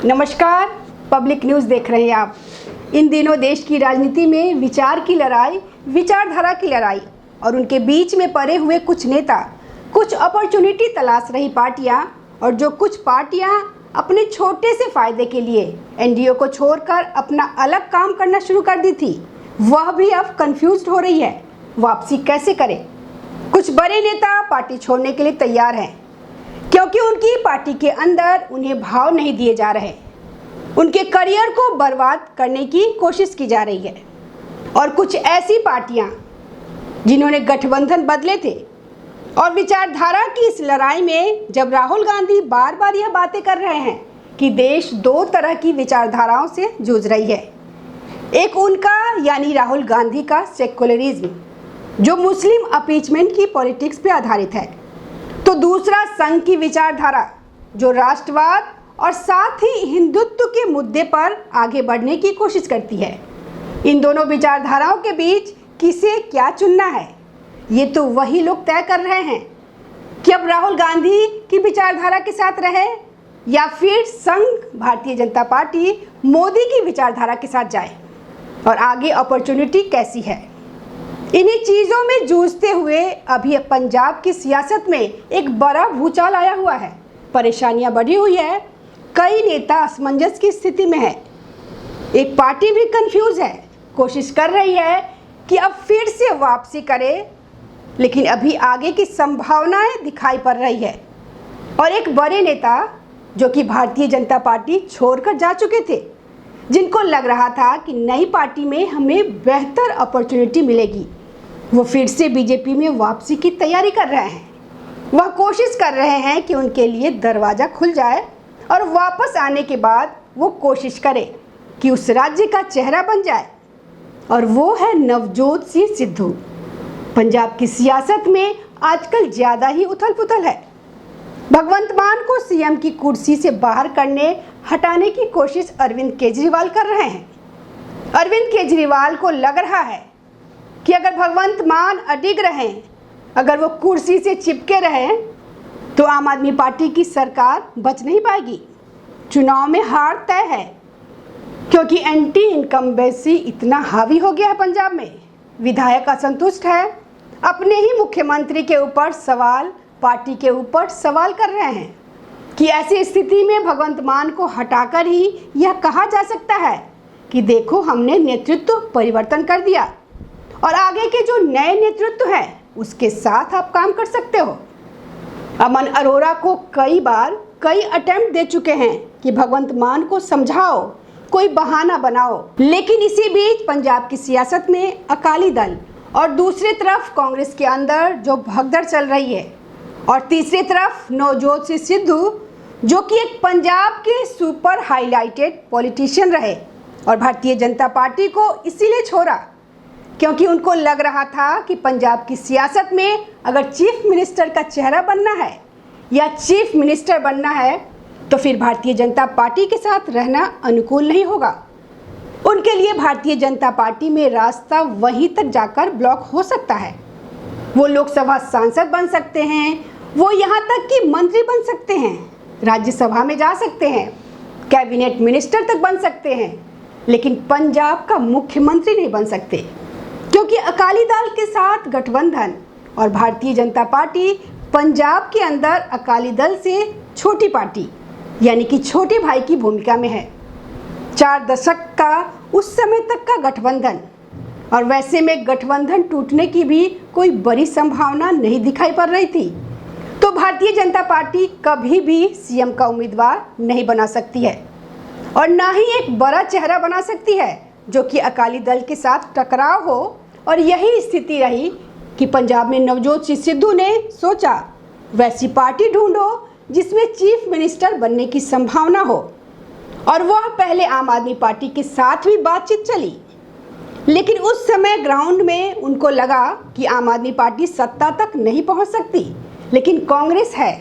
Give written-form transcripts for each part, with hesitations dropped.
नमस्कार, public news देख रहे हैं आप। इन दिनों देश की राजनीति में विचार की लड़ाई, विचारधारा की लड़ाई और उनके बीच में पड़े हुए कुछ नेता, कुछ अपॉर्चुनिटी तलाश रही पार्टियां और जो कुछ पार्टियां अपने छोटे से फायदे के लिए एनडीए को छोड़कर अपना अलग काम करना शुरू कर दी थी, वह भी अब कंफ्यूज्ड हो रही है। वापसी कैसे करें? कुछ बड़े नेता पार्टी छोड़ने के लिए तैयार हैं क्योंकि उनकी पार्टी के अंदर उन्हें भाव नहीं दिए जा रहे। उनके करियर को बर्बाद करने की कोशिश की जा रही है। और कुछ ऐसी पार्टियां जिन्होंने गठबंधन बदले थे और विचारधारा की इस लड़ाई में जब राहुल गांधी बार बार यह बातें कर रहे हैं कि देश दो तरह की विचारधाराओं से जूझ रही है। एक उनका यानी राहुल गांधी का सेक्युलरिज्म जो मुस्लिम अपीचमेंट की पॉलिटिक्स पे आधारित है, तो दूसरा संघ की विचारधारा जो राष्ट्रवाद और साथ ही हिंदुत्व के मुद्दे पर आगे बढ़ने की कोशिश करती है। इन दोनों विचारधाराओं के बीच किसे क्या चुनना है, ये तो वही लोग तय कर रहे हैं कि अब राहुल गांधी की विचारधारा के साथ रहे या फिर संघ भारतीय जनता पार्टी मोदी की विचारधारा के साथ जाए और आगे अपॉर्चुनिटी कैसी है। इन्हीं चीज़ों में जूझते हुए अभी पंजाब की सियासत में एक बड़ा भूचाल आया हुआ है। परेशानियां बढ़ी हुई है, कई नेता असमंजस की स्थिति में है, एक पार्टी भी कंफ्यूज है, कोशिश कर रही है कि अब फिर से वापसी करे, लेकिन अभी आगे की संभावनाएं दिखाई पड़ रही है। और एक बड़े नेता जो कि भारतीय जनता पार्टी छोड़कर जा चुके थे, जिनको लग रहा था कि नई पार्टी में हमें बेहतर अपॉर्चुनिटी मिलेगी, वो फिर से बीजेपी में वापसी की तैयारी कर रहे हैं। वह कोशिश कर रहे हैं कि उनके लिए दरवाज़ा खुल जाए और वापस आने के बाद वो कोशिश करें कि उस राज्य का चेहरा बन जाए, और वो है नवजोत सिंह सिद्धू। पंजाब की सियासत में आजकल ज़्यादा ही उथल पुथल है। भगवंत मान को सीएम की कुर्सी से बाहर हटाने की कोशिश अरविंद केजरीवाल कर रहे हैं। अरविंद केजरीवाल को लग रहा है कि अगर भगवंत मान अडिग रहें, अगर वो कुर्सी से चिपके रहें, तो आम आदमी पार्टी की सरकार बच नहीं पाएगी। चुनाव में हार तय है क्योंकि एंटी इनकम्बेंसी इतना हावी हो गया है पंजाब में। विधायक असंतुष्ट है, अपने ही मुख्यमंत्री के ऊपर सवाल, पार्टी के ऊपर सवाल कर रहे हैं कि ऐसी स्थिति में भगवंत मान को हटाकर ही यह कहा जा सकता है कि देखो हमने नेतृत्व परिवर्तन कर दिया और आगे के जो नए नेतृत्व है उसके साथ आप काम कर सकते हो। अमन अरोड़ा को कई बार कई अटेम्प्ट दे चुके हैं कि भगवंत मान को समझाओ, कोई बहाना बनाओ, लेकिन इसी बीच पंजाब की सियासत में अकाली दल और दूसरी तरफ कांग्रेस के अंदर जो भगदड़ चल रही है, और तीसरी तरफ नवजोत सिंह सिद्धू जो कि एक पंजाब के सुपर हाईलाइटेड पॉलिटिशियन रहे और भारतीय जनता पार्टी को इसीलिए छोड़ा क्योंकि उनको लग रहा था कि पंजाब की सियासत में अगर चीफ मिनिस्टर का चेहरा बनना है या चीफ मिनिस्टर बनना है तो फिर भारतीय जनता पार्टी के साथ रहना अनुकूल नहीं होगा। उनके लिए भारतीय जनता पार्टी में रास्ता वहीं तक जाकर ब्लॉक हो सकता है। वो लोकसभा सांसद बन सकते हैं, वो यहाँ तक कि मंत्री बन सकते हैं, राज्यसभा में जा सकते हैं, कैबिनेट मिनिस्टर तक बन सकते हैं, लेकिन पंजाब का मुख्यमंत्री नहीं बन सकते क्योंकि अकाली दल के साथ गठबंधन और भारतीय जनता पार्टी पंजाब के अंदर अकाली दल से छोटी पार्टी यानी कि छोटे भाई की भूमिका में है। 4 दशक का उस समय तक का गठबंधन, और वैसे में गठबंधन टूटने की भी कोई बड़ी संभावना नहीं दिखाई पड़ रही थी। तो भारतीय जनता पार्टी कभी भी सीएम का उम्मीदवार नहीं बना सकती है और ना ही एक बड़ा चेहरा बना सकती है जो कि अकाली दल के साथ टकराव हो। और यही स्थिति रही कि पंजाब में नवजोत सिंह सिद्धू ने सोचा वैसी पार्टी ढूंढो जिसमें चीफ मिनिस्टर बनने की संभावना हो, और वह पहले आम आदमी पार्टी के साथ भी बातचीत चली, लेकिन उस समय ग्राउंड में उनको लगा कि आम आदमी पार्टी सत्ता तक नहीं पहुंच सकती, लेकिन कांग्रेस है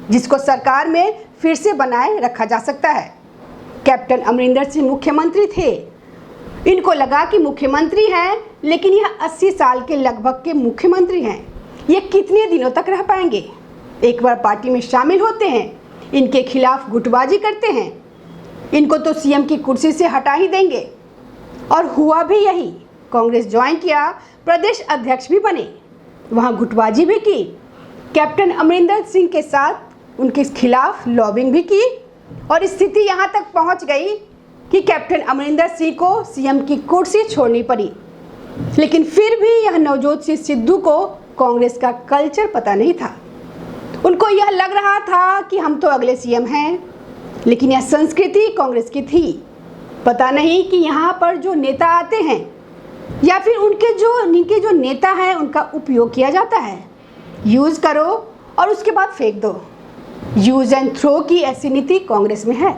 जिसको सरकार में फिर से बनाए रखा जा सकता है। कैप्टन अमरिंदर सिंह मुख्यमंत्री थे, इनको लगा कि मुख्यमंत्री हैं लेकिन यह 80 साल के लगभग के मुख्यमंत्री हैं, ये कितने दिनों तक रह पाएंगे। एक बार पार्टी में शामिल होते हैं, इनके खिलाफ गुटबाजी करते हैं, इनको तो सीएम की कुर्सी से हटा ही देंगे। और हुआ भी यही। कांग्रेस ज्वाइन किया, प्रदेश अध्यक्ष भी बने, वहाँ गुटबाजी भी की, कैप्टन अमरिंदर सिंह के साथ उनके खिलाफ लॉबिंग भी की और स्थिति यहाँ तक पहुँच गई कि कैप्टन अमरिंदर सिंह को सीएम की कुर्सी छोड़नी पड़ी। लेकिन फिर भी यह नवजोत सिंह सिद्धू को कांग्रेस का कल्चर पता नहीं था। उनको यह लग रहा था कि हम तो अगले सीएम हैं, लेकिन यह संस्कृति कांग्रेस की थी। पता नहीं कि यहाँ पर जो नेता आते हैं या फिर इनके जो नेता हैं उनका उपयोग किया जाता है। यूज़ करो और उसके बाद फेंक दो। यूज़ एंड थ्रो की ऐसी नीति कांग्रेस में है।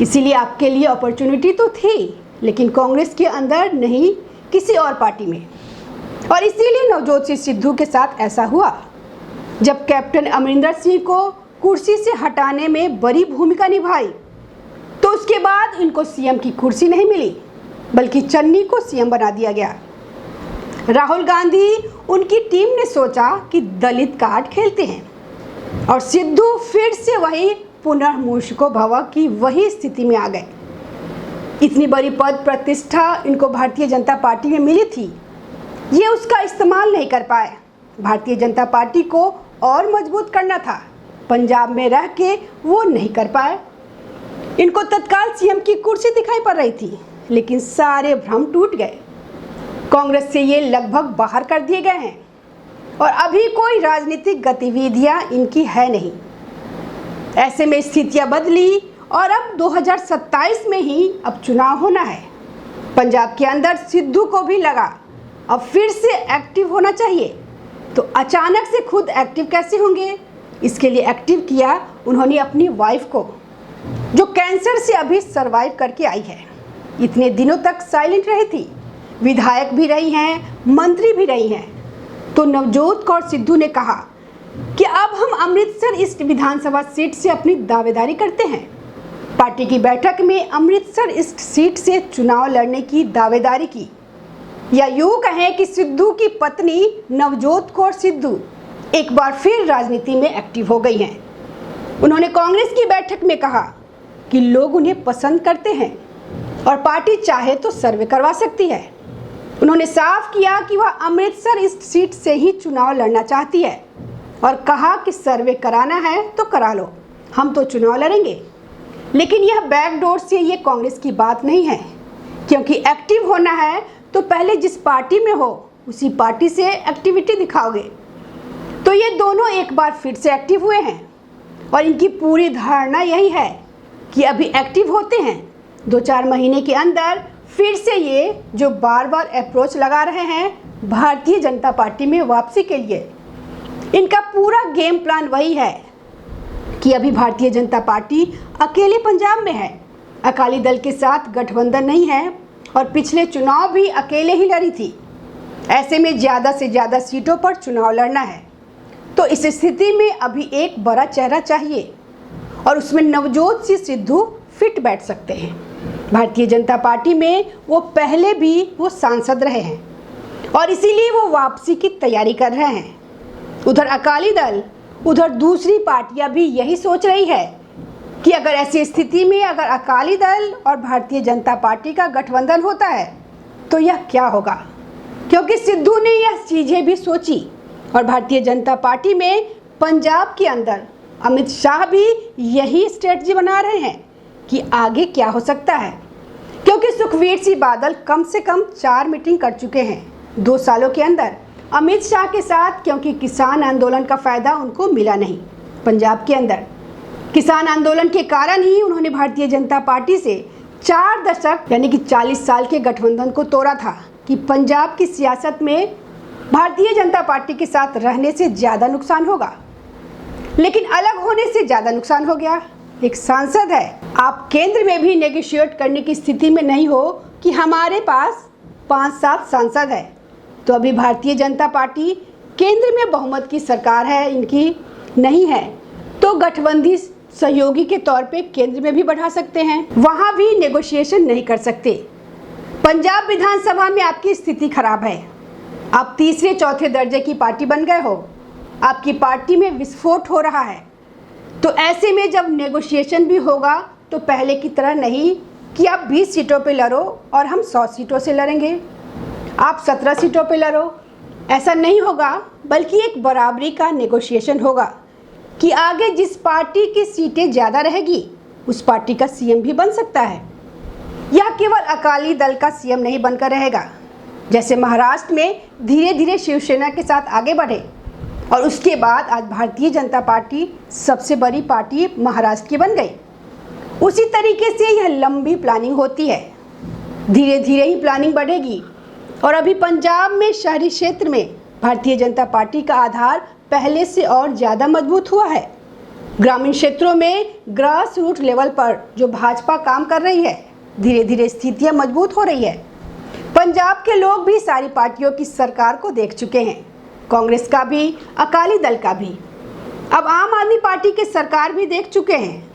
इसीलिए आपके लिए अपॉर्चुनिटी तो थी, लेकिन कांग्रेस के अंदर नहीं, किसी और पार्टी में। और इसीलिए नवजोत सिंह सिद्धू के साथ ऐसा हुआ। जब कैप्टन अमरिंदर सिंह को कुर्सी से हटाने में बड़ी भूमिका निभाई, तो उसके बाद इनको सीएम की कुर्सी नहीं मिली, बल्कि चन्नी को सीएम बना दिया गया। राहुल गांधी उनकी टीम ने सोचा कि दलित कार्ड खेलते हैं और सिद्धू फिर से वही पुनर्मूर्छको भव की वही स्थिति में आ गए। इतनी बड़ी पद प्रतिष्ठा इनको भारतीय जनता पार्टी में मिली थी, ये उसका इस्तेमाल नहीं कर पाए। भारतीय जनता पार्टी को और मजबूत करना था, पंजाब में रह के वो नहीं कर पाए। इनको तत्काल सीएम की कुर्सी दिखाई पड़ रही थी, लेकिन सारे भ्रम टूट गए। कांग्रेस से ये लगभग बाहर कर दिए गए हैं और अभी कोई राजनीतिक गतिविधियां इनकी है नहीं। ऐसे में स्थितियां बदली और अब 2027 में ही अब चुनाव होना है। पंजाब के अंदर सिद्धू को भी लगा अब फिर से एक्टिव होना चाहिए, तो अचानक से खुद एक्टिव कैसे होंगे? इसके लिए एक्टिव किया उन्होंने अपनी वाइफ को, जो कैंसर से अभी सरवाइव करके आई है। इतने दिनों तक साइलेंट रही थी, विधायक भी रही हैं, मंत्री भी रही हैं। तो नवजोत कौर सिद्धू ने कहा कि अब हम अमृतसर ईस्ट विधानसभा सीट से अपनी दावेदारी करते हैं। पार्टी की बैठक में अमृतसर ईस्ट सीट से चुनाव लड़ने की दावेदारी की, या यूँ कहें कि सिद्धू की पत्नी नवजोत कौर सिद्धू एक बार फिर राजनीति में एक्टिव हो गई हैं। उन्होंने कांग्रेस की बैठक में कहा कि लोग उन्हें पसंद करते हैं और पार्टी चाहे तो सर्वे करवा सकती है। उन्होंने साफ किया कि वह अमृतसर ईस्ट सीट से ही चुनाव लड़ना चाहती है और कहा कि सर्वे कराना है तो करा लो, हम तो चुनाव लड़ेंगे। लेकिन यह बैकडोर से ये कांग्रेस की बात नहीं है, क्योंकि एक्टिव होना है तो पहले जिस पार्टी में हो उसी पार्टी से एक्टिविटी दिखाओगे। तो ये दोनों एक बार फिर से एक्टिव हुए हैं और इनकी पूरी धारणा यही है कि अभी एक्टिव होते हैं, 2-4 महीने के अंदर फिर से ये जो बार बार अप्रोच लगा रहे हैं भारतीय जनता पार्टी में वापसी के लिए, इनका पूरा गेम प्लान वही है कि अभी भारतीय जनता पार्टी अकेले पंजाब में है, अकाली दल के साथ गठबंधन नहीं है और पिछले चुनाव भी अकेले ही लड़ी थी। ऐसे में ज़्यादा से ज़्यादा सीटों पर चुनाव लड़ना है, तो इस स्थिति में अभी एक बड़ा चेहरा चाहिए और उसमें नवजोत सिंह सिद्धू फिट बैठ सकते हैं। भारतीय जनता पार्टी में वो पहले भी वो सांसद रहे हैं और इसीलिए वो वापसी की तैयारी कर रहे हैं। उधर अकाली दल, उधर दूसरी पार्टियां भी यही सोच रही है कि अगर ऐसी स्थिति में अगर अकाली दल और भारतीय जनता पार्टी का गठबंधन होता है तो यह क्या होगा, क्योंकि सिद्धू ने यह चीज़ें भी सोची और भारतीय जनता पार्टी में पंजाब के अंदर अमित शाह भी यही स्ट्रेटजी बना रहे हैं कि आगे क्या हो सकता है, क्योंकि सुखबीर सिंह बादल कम से कम 4 मीटिंग कर चुके हैं 2 सालों के अंदर अमित शाह के साथ, क्योंकि किसान आंदोलन का फ़ायदा उनको मिला नहीं। पंजाब के अंदर किसान आंदोलन के कारण ही उन्होंने भारतीय जनता पार्टी से 4 दशक यानी कि 40 साल के गठबंधन को तोड़ा था कि पंजाब की सियासत में भारतीय जनता पार्टी के साथ रहने से ज़्यादा नुकसान होगा, लेकिन अलग होने से ज़्यादा नुकसान हो गया। एक सांसद है, आप केंद्र में भी नेगोशिएट करने की स्थिति में नहीं हो कि हमारे पास 5-7 सांसद है, तो अभी भारतीय जनता पार्टी केंद्र में बहुमत की सरकार है, इनकी नहीं है, तो गठबंधी सहयोगी के तौर पे केंद्र में भी बढ़ा सकते हैं, वहाँ भी नेगोशिएशन नहीं कर सकते। पंजाब विधानसभा में आपकी स्थिति खराब है, आप 3-4 दर्जे की पार्टी बन गए हो, आपकी पार्टी में विस्फोट हो रहा है, तो ऐसे में जब नेगोशिएशन भी होगा तो पहले की तरह नहीं कि आप 20 सीटों पे लड़ो और हम 100 सीटों से लड़ेंगे, आप 17 सीटों पे लड़ो। ऐसा नहीं होगा, बल्कि एक बराबरी का नेगोशिएशन होगा कि आगे जिस पार्टी की सीटें ज़्यादा रहेगी उस पार्टी का सीएम भी बन सकता है। यह केवल अकाली दल का सीएम नहीं बनकर रहेगा। जैसे महाराष्ट्र में धीरे धीरे शिवसेना के साथ आगे बढ़े और उसके बाद आज भारतीय जनता पार्टी सबसे बड़ी पार्टी महाराष्ट्र की बन गई, उसी तरीके से यह लंबी प्लानिंग होती है। धीरे धीरे ही प्लानिंग बढ़ेगी और अभी पंजाब में शहरी क्षेत्र में भारतीय जनता पार्टी का आधार पहले से और ज़्यादा मजबूत हुआ है। ग्रामीण क्षेत्रों में ग्रास रूट लेवल पर जो भाजपा काम कर रही है, धीरे धीरे स्थितियां मजबूत हो रही है। पंजाब के लोग भी सारी पार्टियों की सरकार को देख चुके हैं, कांग्रेस का भी, अकाली दल का भी, अब आम आदमी पार्टी की सरकार भी देख चुके हैं।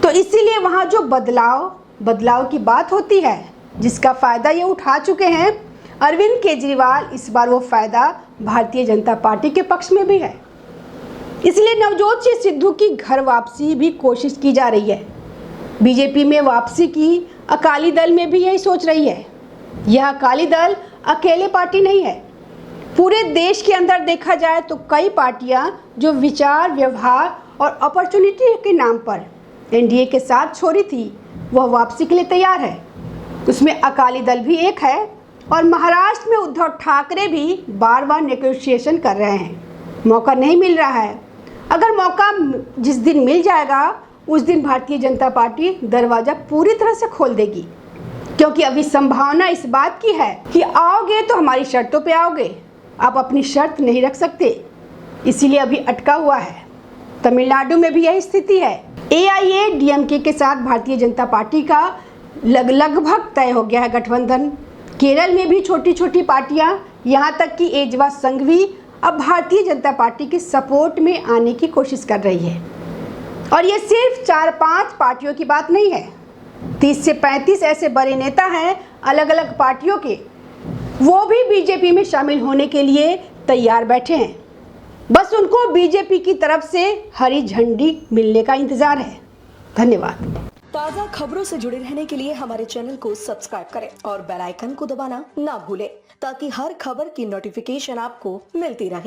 तो इसीलिए वहाँ जो बदलाव की बात होती है, जिसका फ़ायदा ये उठा चुके हैं अरविंद केजरीवाल, इस बार वो फ़ायदा भारतीय जनता पार्टी के पक्ष में भी है। इसलिए नवजोत सिंह सिद्धू की घर वापसी भी कोशिश की जा रही है। बीजेपी में वापसी की अकाली दल में भी यही सोच रही है। यह अकाली दल अकेले पार्टी नहीं है, पूरे देश के अंदर देखा जाए तो कई पार्टियां जो विचार, व्यवहार और अपॉर्चुनिटी के नाम पर एनडीए के साथ छोड़ी थी, वह वापसी के लिए तैयार है। उसमें अकाली दल भी एक है और महाराष्ट्र में उद्धव ठाकरे भी बार बार नेगोशिएशन कर रहे हैं। मौका नहीं मिल रहा है। अगर मौका जिस दिन मिल जाएगा उस दिन भारतीय जनता पार्टी दरवाज़ा पूरी तरह से खोल देगी, क्योंकि अभी संभावना इस बात की है कि आओगे तो हमारी शर्तों पे आओगे, आप अपनी शर्त नहीं रख सकते, इसीलिए अभी अटका हुआ है। तमिलनाडु में भी यही स्थिति है। AIADMK के साथ भारतीय जनता पार्टी का लगभग तय हो गया है गठबंधन। केरल में भी छोटी छोटी पार्टियां, यहाँ तक कि एजवा संघ भी अब भारतीय जनता पार्टी के सपोर्ट में आने की कोशिश कर रही है। और ये सिर्फ 4-5 पार्टियों की बात नहीं है, 30 से 35 ऐसे बड़े नेता हैं अलग अलग पार्टियों के, वो भी बीजेपी में शामिल होने के लिए तैयार बैठे हैं। बस उनको बीजेपी की तरफ से हरी झंडी मिलने का इंतजार है। धन्यवाद। ताज़ा खबरों से जुड़े रहने के लिए हमारे चैनल को सब्सक्राइब करें और बेल आइकन को दबाना ना भूलें, ताकि हर खबर की नोटिफिकेशन आपको मिलती रहे।